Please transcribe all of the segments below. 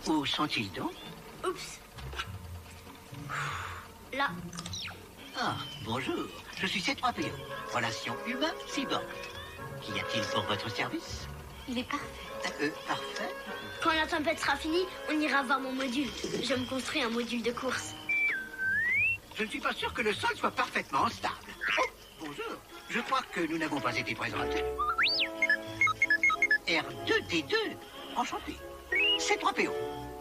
Où sont-ils donc? Oups. Là. Ah, bonjour. Je suis C3PO. Relation humain-cyborg. Qu'y a-t-il pour votre service? Il est parfait. Parfait. Quand la tempête sera finie, on ira voir mon module. Je me construis un module de course. Je ne suis pas sûr que le sol soit parfaitement stable. Oh, bonjour. Je crois que nous n'avons pas été présentés. R2D2. Enchanté. C3PO.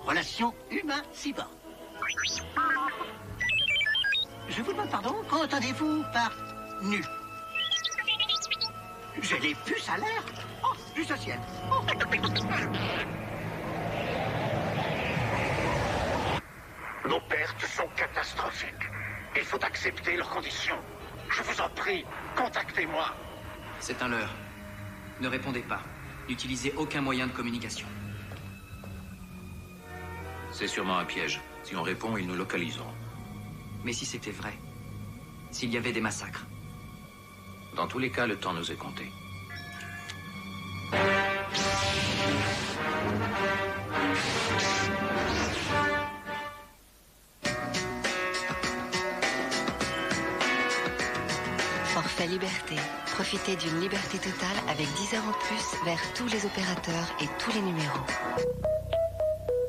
Relation humain-cyborg. Je vous demande pardon, qu'entendez-vous par nu? J'ai les puces à l'air. Oh, juste au ciel. Oh. Nos pertes sont catastrophiques. Il faut accepter leurs conditions. Je vous en prie, contactez-moi. C'est un leurre. Ne répondez pas. N'utilisez aucun moyen de communication. C'est sûrement un piège. Si on répond, ils nous localiseront. Mais si c'était vrai, s'il y avait des massacres. Dans tous les cas, le temps nous est compté. Forfait Liberté. Profitez d'une liberté totale avec 10 heures en plus vers tous les opérateurs et tous les numéros.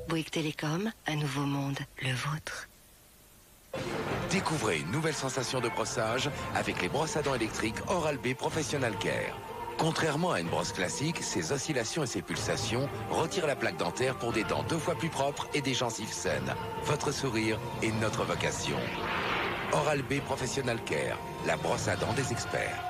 Bouygues Télécom, un nouveau monde, le vôtre. Découvrez une nouvelle sensation de brossage avec les brosses à dents électriques Oral-B Professional Care. Contrairement à une brosse classique, ses oscillations et ses pulsations retirent la plaque dentaire pour des dents 2 fois plus propres et des gencives saines. Votre sourire est notre vocation. Oral-B Professional Care, la brosse à dents des experts.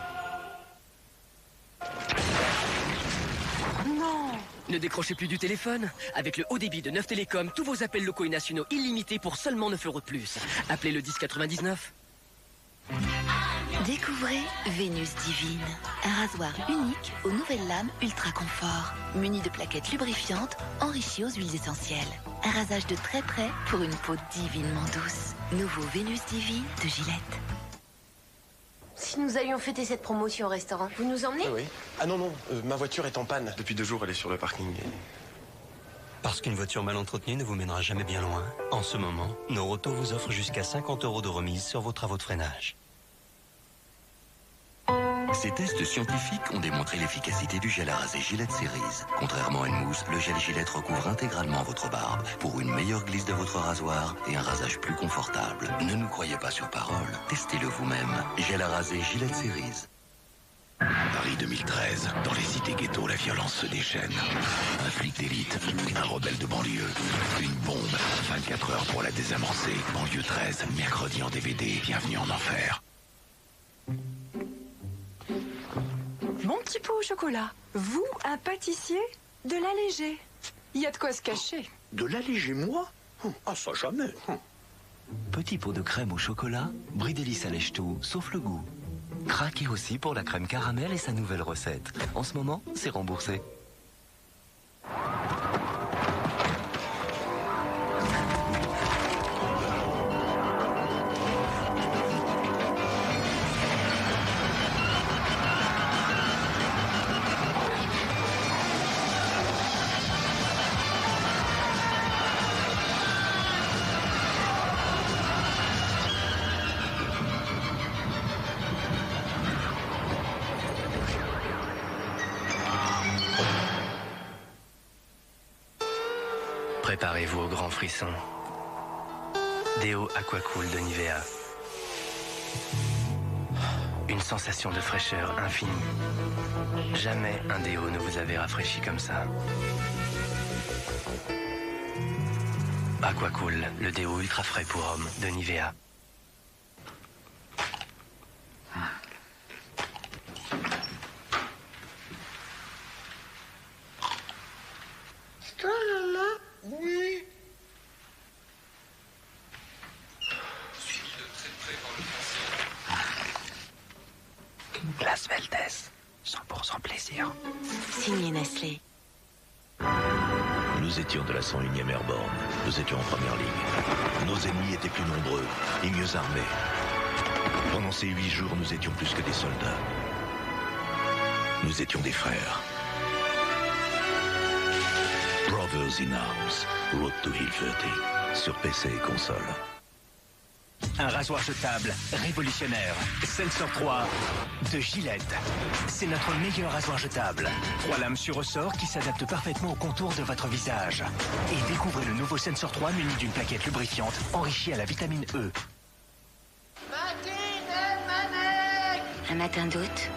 Ne décrochez plus du téléphone. Avec le haut débit de Neuf Télécom, tous vos appels locaux et nationaux illimités pour seulement 9 € de plus. Appelez le 1099. Découvrez Vénus Divine, un rasoir unique aux nouvelles lames ultra confort, muni de plaquettes lubrifiantes enrichies aux huiles essentielles. Un rasage de très près pour une peau divinement douce. Nouveau Vénus Divine de Gillette. Si nous allions fêter cette promotion au restaurant, vous nous emmenez? Oui. Ah non, ma voiture est en panne. Depuis 2 jours, elle est sur le parking. Parce qu'une voiture mal entretenue ne vous mènera jamais bien loin. En ce moment, Noroto vous offre jusqu'à 50 € de remise sur vos travaux de freinage. Ces tests scientifiques ont démontré l'efficacité du gel à raser Gillette Series. Contrairement à une mousse, le gel Gillette recouvre intégralement votre barbe pour une meilleure glisse de votre rasoir et un rasage plus confortable. Ne nous croyez pas sur parole, testez-le vous-même. Gel à raser Gillette Series. Paris 2013. Dans les cités ghetto, la violence se déchaîne. Un flic d'élite, un rebelle de banlieue, une bombe, 24 heures pour la désamorcer. Banlieue 13, mercredi en DVD, bienvenue en enfer. Mon petit pot au chocolat. Vous, un pâtissier? De l'allégé. Il y a de quoi se cacher. De l'alléger, moi? Ah, ça jamais. Petit pot de crème au chocolat, Bridélis allège tout, sauf le goût. Craquez aussi pour la crème caramel et sa nouvelle recette. En ce moment, c'est remboursé. Préparez-vous au grand frisson. Déo Aquacool de Nivea. Une sensation de fraîcheur infinie. Jamais un déo ne vous avait rafraîchi comme ça. Aquacool, le déo ultra frais pour hommes de Nivea. C'est toi, maman? Oui. Glace Veltes, 100% plaisir. Signé Nestlé. Nous étions de la 101e Airborne. Nous étions en première ligne. Nos ennemis étaient plus nombreux et mieux armés. Pendant ces 8 jours, nous étions plus que des soldats. Nous étions des frères. Bravo Brothers in Arms, Road to Hill 30, sur PC et console. Un rasoir jetable révolutionnaire. Sensor 3 de Gillette. C'est notre meilleur rasoir jetable. 3 lames sur ressort qui s'adaptent parfaitement au contour de votre visage. Et découvrez le nouveau Sensor 3 muni d'une plaquette lubrifiante enrichie à la vitamine E. Un matin d'août,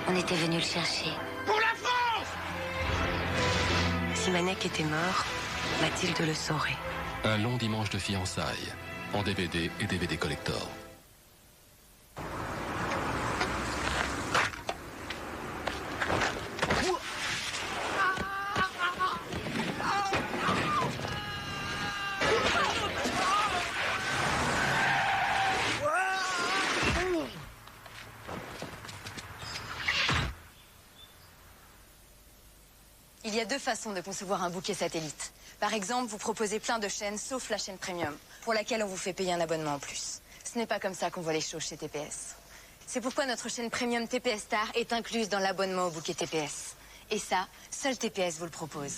on était venu le chercher. Pour la France! Si Manek était mort, Mathilde le saurait. Un long dimanche de fiançailles, en DVD et DVD collector. Il y a 2 façons de concevoir un bouquet satellite. Par exemple, vous proposez plein de chaînes, sauf la chaîne premium, pour laquelle on vous fait payer un abonnement en plus. Ce n'est pas comme ça qu'on voit les choses chez TPS. C'est pourquoi notre chaîne premium TPS Star est incluse dans l'abonnement au bouquet TPS. Et ça, seul TPS vous le propose.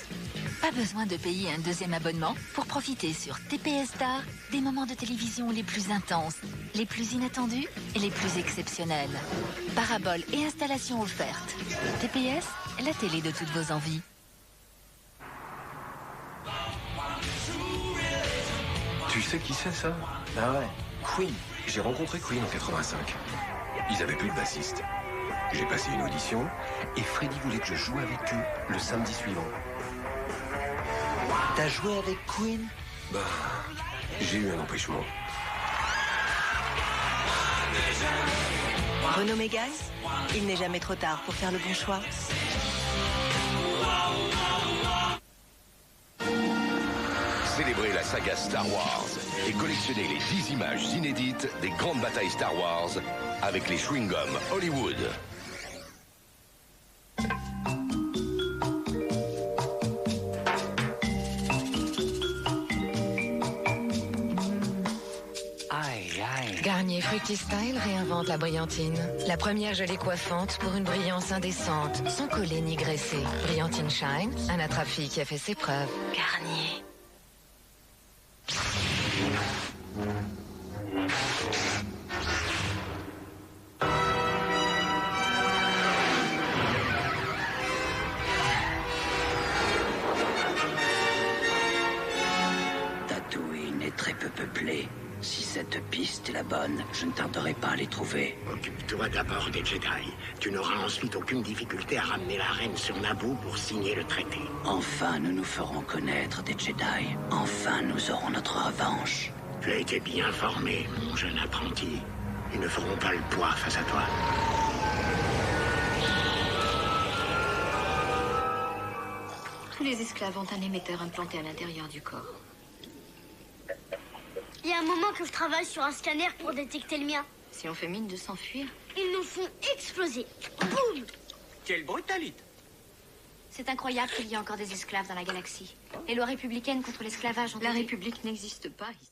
Pas besoin de payer un 2e abonnement pour profiter sur TPS Star des moments de télévision les plus intenses, les plus inattendus et les plus exceptionnels. Paraboles et installations offertes. TPS, la télé de toutes vos envies. Tu sais qui c'est, ça? Ah ouais, Queen. J'ai rencontré Queen en 85. Ils avaient plus de bassiste. J'ai passé une audition et Freddy voulait que je joue avec eux le samedi suivant. T'as joué avec Queen? Bah, j'ai eu un empêchement. Renault Mégane, il n'est jamais trop tard pour faire le bon choix. Célébrez la saga Star Wars et collectionnez les 10 images inédites des grandes batailles Star Wars avec les chewing-gums Hollywood. Garnier Fruity Style réinvente la brillantine. La première gelée coiffante pour une brillance indécente, sans coller ni graisser. Brillantine Shine, un attrape-fille qui a fait ses preuves. Garnier. Tatooine est très peu peuplée. Si cette piste est la bonne, je ne tarderai pas à les trouver. Occupe-toi d'abord des Jedi. Tu n'auras ensuite aucune difficulté à ramener la reine sur Naboo pour signer le traité. Enfin, nous nous ferons connaître des Jedi. Enfin, nous aurons notre revanche. Tu as été bien formé, mon jeune apprenti. Ils ne feront pas le poids face à toi. Tous les esclaves ont un émetteur implanté à l'intérieur du corps. Il y a un moment que je travaille sur un scanner pour détecter le mien. Si on fait mine de s'enfuir, Ils nous font exploser. Boum! quelle brutalité! C'est incroyable qu'il y ait encore des esclaves dans la galaxie. Les lois républicaines contre l'esclavage ont... La République n'existe pas ici.